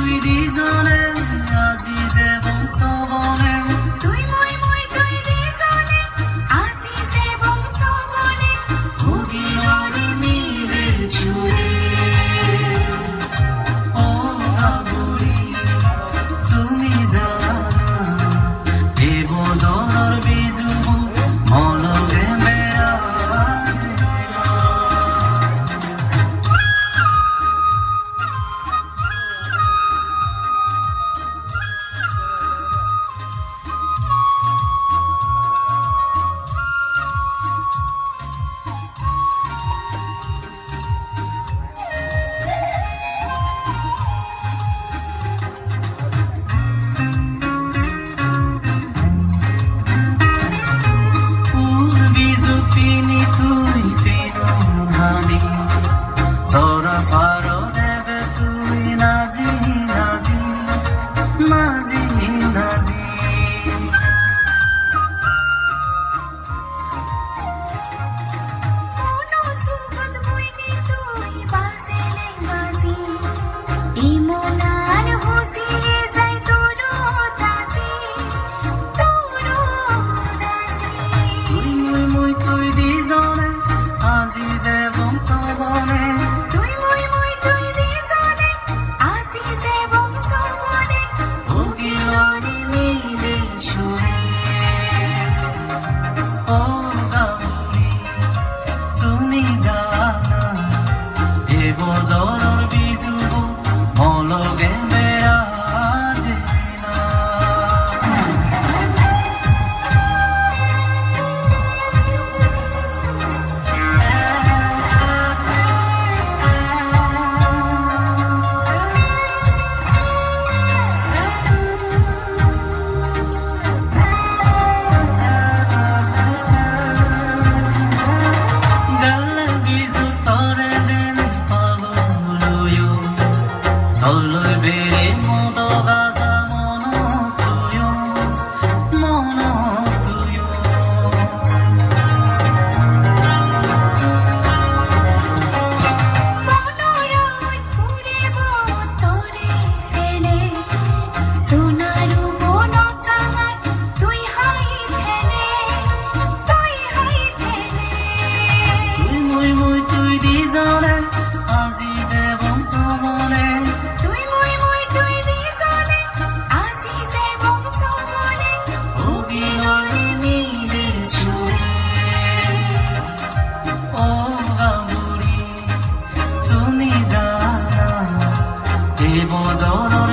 তুই দিজনে আজিজে বংশবনে তুই দিজনে আজিজে বংশবনে ভগিনী মিলের সুরে ও আবুরি তুমি জানা দেব জনর বিজু মলগে মেরা Sora faro debe tui nazi nazi nazi nazi Uno sugat moini tui bazele bazi Imonar hosi zai toro dazi Tui mui tui dizone azize bongsobone বজৰৰ বিজু মলগে মেৰা Solo veremos todas a mono tuyo Monoroi furebo tore fele Sonaru bono sangar tui hai thele Tui mui tui dizone azize bongsobone বজৰৰ